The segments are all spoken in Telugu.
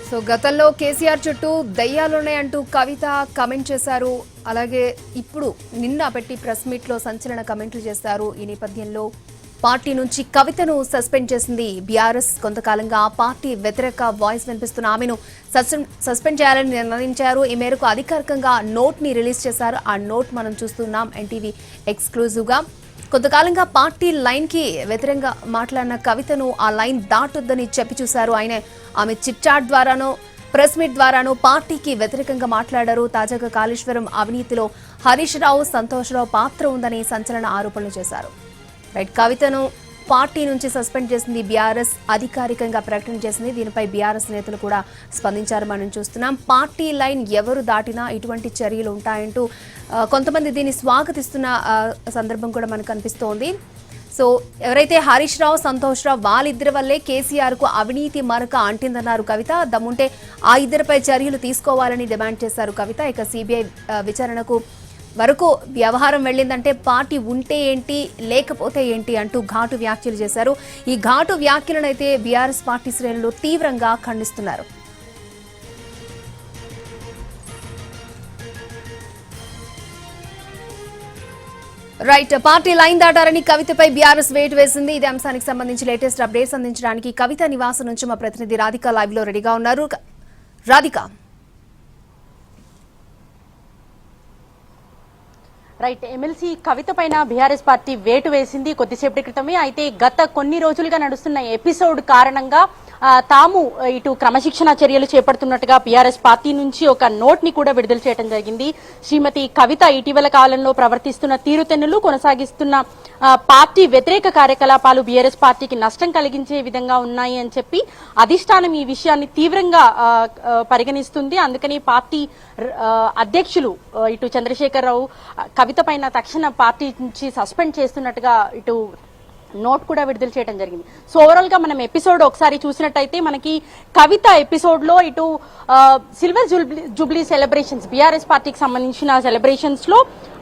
సో గతంలో కేసీఆర్ చుట్టూ దయ్యాలున్నాయంటూ కవిత కమెంట్ చేశారు. అలాగే ఇప్పుడు నిన్న పెట్టి ప్రెస్ మీట్ లో సంచలన కమెంట్లు చేశారు. ఈ నేపథ్యంలో పార్టీ నుంచి కవితను సస్పెండ్ చేసింది బీఆర్ఎస్. కొంతకాలంగా ఆ పార్టీ వ్యతిరేక వాయిస్ వినిపిస్తున్న ఆమెను సస్పెండ్ చేయాలని నిర్ణయించారు. ఈ మేరకు అధికారికంగా నోట్ ని రిలీజ్ చేశారు. ఆ నోట్ మనం చూస్తున్నాం ఎన్టీవీ ఎక్స్క్లూజివ్ గా. కొంతకాలంగా పార్టీ లైన్ కి వ్యతిరేకంగా మాట్లాడిన కవితను ఆ లైన్ దాటొద్దని చెప్పి చూశారు. ఆమె చిట్ చాట్ ద్వారానో ప్రెస్ మీట్ ద్వారానో పార్టీకి వ్యతిరేకంగా మాట్లాడారు. తాజాగా కాళేశ్వరం అవినీతిలో హరీష్ రావు, సంతోష్ రావు పాత్ర ఉందని సంచలన ఆరోపణలు చేశారు. కవితను పార్టీ నుంచి సస్పెండ్ చేసింది బీఆర్ఎస్ అధికారికంగా ప్రకటన చేసింది. దీనిపై బీఆర్ఎస్ నేతలు కూడా స్పందించారు. మనం చూస్తున్నాం పార్టీ లైన్ ఎవరు దాటినా ఇటువంటి చర్యలు ఉంటాయంటూ కొంతమంది దీన్ని స్వాగతిస్తున్న సందర్భం కూడా మనకు కనిపిస్తోంది. సో ఎవరైతే హరీష్ రావు, సంతోష్ రావు వాళ్ళిద్దరి వల్లే కేసీఆర్ కు అవినీతి మరక అంటిందన్నారు కవిత. దమ్ముంటే ఆ ఇద్దరిపై చర్యలు తీసుకోవాలని డిమాండ్ చేశారు కవిత. ఇక సిబిఐ విచారణకు వరకు వ్యవహారం వెళ్లిందంటే పార్టీ ఉంటే ఏంటి లేకపోతే ఏంటి అంటూ ఘాటు వ్యాఖ్యలు చేశారు. ఈ ఘాటు వ్యాఖ్యలను అయితే బీఆర్ఎస్ పార్టీ శ్రేణులు తీవ్రంగా ఖండిస్తున్నారు. పార్టీ లైన్ దాటారని కవితపై బీఆర్ఎస్ వేటు వేసింది. ఇదే అంశానికి సంబంధించి లేటెస్ట్ అప్డేట్స్ అందించడానికి కవిత నివాసం నుంచి మా ప్రతినిధి రాధిక లైవ్ లో రెడీగా ఉన్నారు. రాధిక, ఎమ్మెల్సీ కవిత పైన బీఆర్ఎస్ పార్టీ వేటు వేసింది కొద్దిసేపటి క్రితమే. అయితే గత కొన్ని రోజులుగా నడుస్తున్న ఎపిసోడ్ కారణంగా తాము ఇటు క్రమశిక్షణ చర్యలు చేపడుతున్నట్టుగా బీఆర్ఎస్ పార్టీ నుంచి ఒక నోట్ ని కూడా విడుదల చేయడం జరిగింది. శ్రీమతి కవిత ఇటీవల కాలంలో ప్రవర్తిస్తున్న తీరుతెన్నులు, కొనసాగిస్తున్న పార్టీ వ్యతిరేక కార్యకలాపాలు బీఆర్ఎస్ పార్టీకి నష్టం కలిగించే విధంగా ఉన్నాయి అని చెప్పి అధిష్టానం ఈ విషయాన్ని తీవ్రంగా పరిగణిస్తుంది. అందుకని పార్టీ అధ్యక్షులు ఇటు చంద్రశేఖరరావు కవిత పైన తక్షణ పార్టీ నుంచి సస్పెండ్ చేస్తున్నట్టుగా ఇటు నోట్ కూడా విడుదల చేయడం జరిగింది. సో ఓవరాల్ గా మనం ఎపిసోడ్ ఒకసారి చూసినట్టయితే మనకి కవిత ఎపిసోడ్ లో ఇటు సిల్వర్ జూబ్లీ సెలబ్రేషన్స్, బీఆర్ఎస్ పార్టీకి సంబంధించిన సెలబ్రేషన్స్ లో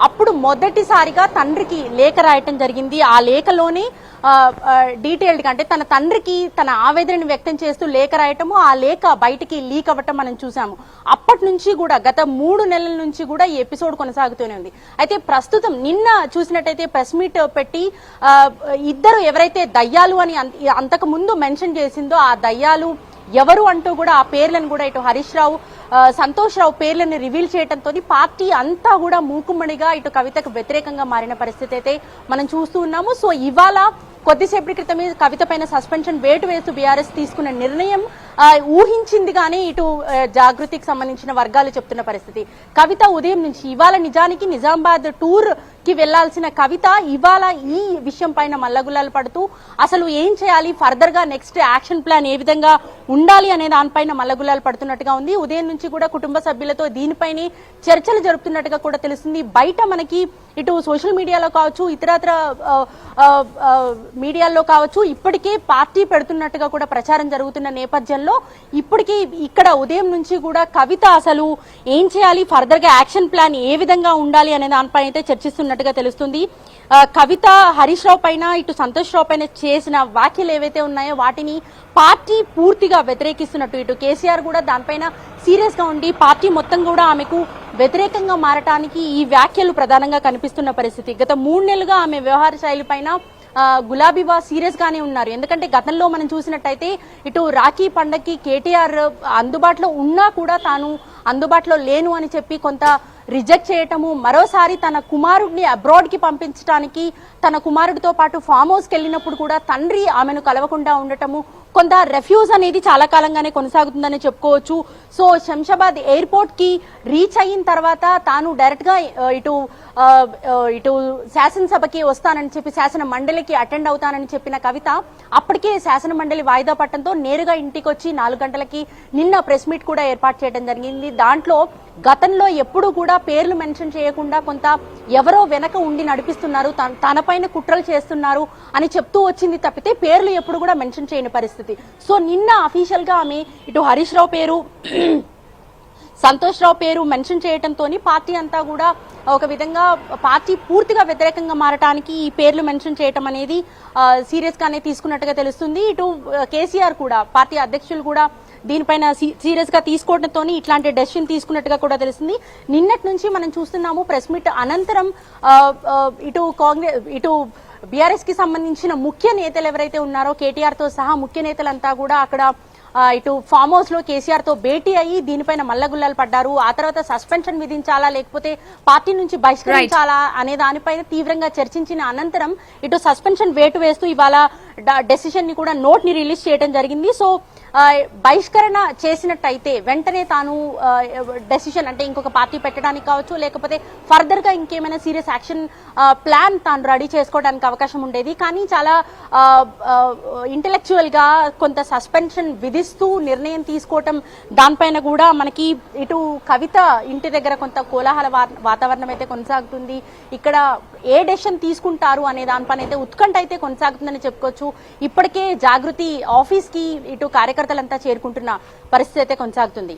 అప్పుడు మొదటిసారిగా తండ్రికి లేఖ రాయటం జరిగింది. ఆ లేఖలోనే డీటెయిల్డ్ గా అంటే తన తండ్రికి తన ఆవేదనను వ్యక్తం చేస్తూ లేఖ రాయటము, ఆ లేఖ బయటికి లీక్ అవ్వటం మనం చూసాము. అప్పటి నుంచి కూడా గత 3 నెలల నుంచి కూడా ఈ ఎపిసోడ్ కొనసాగుతూనే ఉంది. అయితే ప్రస్తుతం నిన్న చూసినట్టయితే ప్రెస్ మీట్ పెట్టి ఇద్దరు ఎవరైతే దయ్యాలు అని అంతకు ముందు మెన్షన్ చేసిందో ఆ దయ్యాలు ఎవరు అంటూ కూడా ఆ పేర్లను కూడా ఇటు హరీష్ రావు, సంతోష్ రావు పేర్లను రివీల్ చేయడంతో పార్టీ అంతా కూడా మూకుమ్మడిగా ఇటు కవితకు వ్యతిరేకంగా మారిన పరిస్థితి అయితే మనం చూస్తూ ఉన్నాము. సో ఇవాళ కొద్దిసేపటి క్రితమే కవిత పైన సస్పెన్షన్ వేటు వేస్తూ బీఆర్ఎస్ తీసుకున్న నిర్ణయం ఊహించింది కానీ ఇటు జాగృతికి సంబంధించిన వర్గాలు చెప్తున్న పరిస్థితి. కవిత ఉదయం నుంచి ఇవాళ నిజానికి నిజామాబాద్ టూర్ కి వెళ్లాల్సిన కవిత ఇవాళ ఈ విషయం పైన మల్లగుల్లాలు పడుతూ అసలు ఏం చేయాలి, ఫర్దర్ గా నెక్స్ట్ యాక్షన్ ప్లాన్ ఏ విధంగా ఉండాలి అనే దానిపైన మల్లగుల్లాలు పడుతున్నట్టుగా ఉంది. ఉదయం నుంచి కూడా కుటుంబ సభ్యులతో దీనిపైనే చర్చలు జరుపుతున్నట్టుగా కూడా తెలుస్తుంది. బయట మనకి ఇటు సోషల్ మీడియాలో కావచ్చు, ఇతరత్ర మీడియాల్లో కావచ్చు ఇప్పటికే పార్టీ పెడుతున్నట్టుగా కూడా ప్రచారం జరుగుతున్న నేపథ్యంలో ఇప్పటికీ ఇక్కడ ఉదయం నుంచి కూడా కవిత అసలు ఏం చేయాలి, ఫర్దర్ గా యాక్షన్ ప్లాన్ ఏ విధంగా ఉండాలి అనే దానిపైన అయితే చర్చిస్తున్నట్టుగా తెలుస్తుంది. కవిత హరీష్ రావు పైన ఇటు సంతోష్ రావు పైన చేసిన వ్యాఖ్యలు ఏవైతే ఉన్నాయో వాటిని పార్టీ పూర్తిగా వ్యతిరేకిస్తున్నట్టు ఇటు కేసీఆర్ కూడా దానిపైన సీరియస్ గా ఉండి పార్టీ మొత్తం కూడా ఆమెకు వ్యతిరేకంగా మారటానికి ఈ వ్యాఖ్యలు ప్రధానంగా కనిపిస్తున్న పరిస్థితి. గత 3 నెలలుగా ఆమె వ్యవహార శైలి పైన గులాబీబా సీరియస్ గానే ఉన్నారు. ఎందుకంటే గతంలో మనం చూసినట్టయితే ఇటు రాఖీ పండగకి కేటీఆర్ అందుబాటులో ఉన్నా కూడా తాను అందుబాటులో లేను అని చెప్పి కొంత రిజెక్ట్ చేయటము, మరోసారి తన కుమారుడిని అబ్రాడ్ కి పంపించడానికి తన కుమారుడితో పాటు ఫామ్ హౌస్ కి వెళ్ళినప్పుడు కూడా తండ్రి ఆమెను కలవకుండా ఉండటము, కొంత రెఫ్యూజ్ అనేది చాలా కాలంగానే కొనసాగుతుందని చెప్పుకోవచ్చు. సో శంషాబాద్ ఎయిర్పోర్ట్ కి రీచ్ అయిన తర్వాత తాను డైరెక్ట్ గా ఇటు శాసనసభకి వస్తానని చెప్పి శాసన మండలికి అటెండ్ అవుతానని చెప్పిన కవిత అప్పటికే శాసన మండలి వాయిదా పట్టడంతో నేరుగా ఇంటికి వచ్చి 4 గంటలకి నిన్న ప్రెస్ మీట్ కూడా ఏర్పాటు చేయడం జరిగింది. దాంట్లో గతంలో ఎప్పుడు కూడా పేర్లు మెన్షన్ చేయకుండా కొంత ఎవరో వెనక ఉండి నడిపిస్తున్నారు, తనపైన కుట్రలు చేస్తున్నారు అని చెప్తూ వచ్చింది తప్పితే పేర్లు ఎప్పుడు కూడా మెన్షన్ చేయని పరిస్థితి. సో నిన్న అఫీషియల్ గా ఆమె ఇటు హరీష్ రావు పేరు, సంతోష్ రావు పేరు మెన్షన్ చేయడంతో పార్టీ అంతా కూడా ఒక విధంగా పార్టీ పూర్తిగా వ్యతిరేకంగా మారటానికి ఈ పేర్లు మెన్షన్ చేయడం అనేది సీరియస్ గానే తీసుకున్నట్టుగా తెలుస్తుంది. ఇటు కేసీఆర్ కూడా పార్టీ అధ్యక్షులు కూడా దీనిపైన సీరియస్ గా తీసుకోవడంతో ఇట్లాంటి డెసిషన్ తీసుకున్నట్టుగా కూడా తెలిసింది. నిన్నటి నుంచి మనం చూస్తున్నాము ప్రెస్ మీట్ అనంతరం ఇటు కాంగ్రెస్ ఇటు బీఆర్ఎస్ కి సంబంధించిన ముఖ్య నేతలు ఎవరైతే ఉన్నారో కేటీఆర్ తో సహా ముఖ్య నేతలంతా కూడా అక్కడ ఇటు ఫామ్ హౌస్ లో కేసీఆర్ తో భేటీ అయ్యి దీనిపైన మల్లగుల్లాలు పడ్డారు. ఆ తర్వాత సస్పెన్షన్ విధించాలా లేకపోతే పార్టీ నుంచి బహిష్కరించాలా అనే దానిపైన తీవ్రంగా చర్చించిన అనంతరం ఇటు సస్పెన్షన్ వేటు వేస్తూ ఇవాళ డెసిషన్ ని కూడా నోట్ ని రిలీజ్ చేయడం జరిగింది. సో బహిష్కరణ చేసినట్టయితే వెంటనే తాను డెసిషన్ అంటే ఇంకొక పార్టీ పెట్టడానికి కావచ్చు లేకపోతే ఫర్దర్ గా ఇంకేమైనా సీరియస్ యాక్షన్ ప్లాన్ తాను రెడీ చేసుకోవడానికి అవకాశం ఉండేది. కానీ చాలా ఇంటెలెక్చువల్ గా కొంత సస్పెన్షన్ విధిస్తూ నిర్ణయం తీసుకోవటం దానిపైన కూడా మనకి ఇటు కవిత ఇంటి దగ్గర కొంత కోలాహల వాతావరణం అయితే కొనసాగుతుంది. ఇక్కడ ఏ డెసిషన్ తీసుకుంటారు అనే దానిపైన అయితే ఉత్కంఠ అయితే కొనసాగుతుందని చెప్పుకోవచ్చు. ఇప్పటికే జాగృతి ఆఫీస్ కి ఇటు కార్యకర్తలంతా చేరుకుంటున్న పరిస్థితి అయితే కొనసాగుతుంది.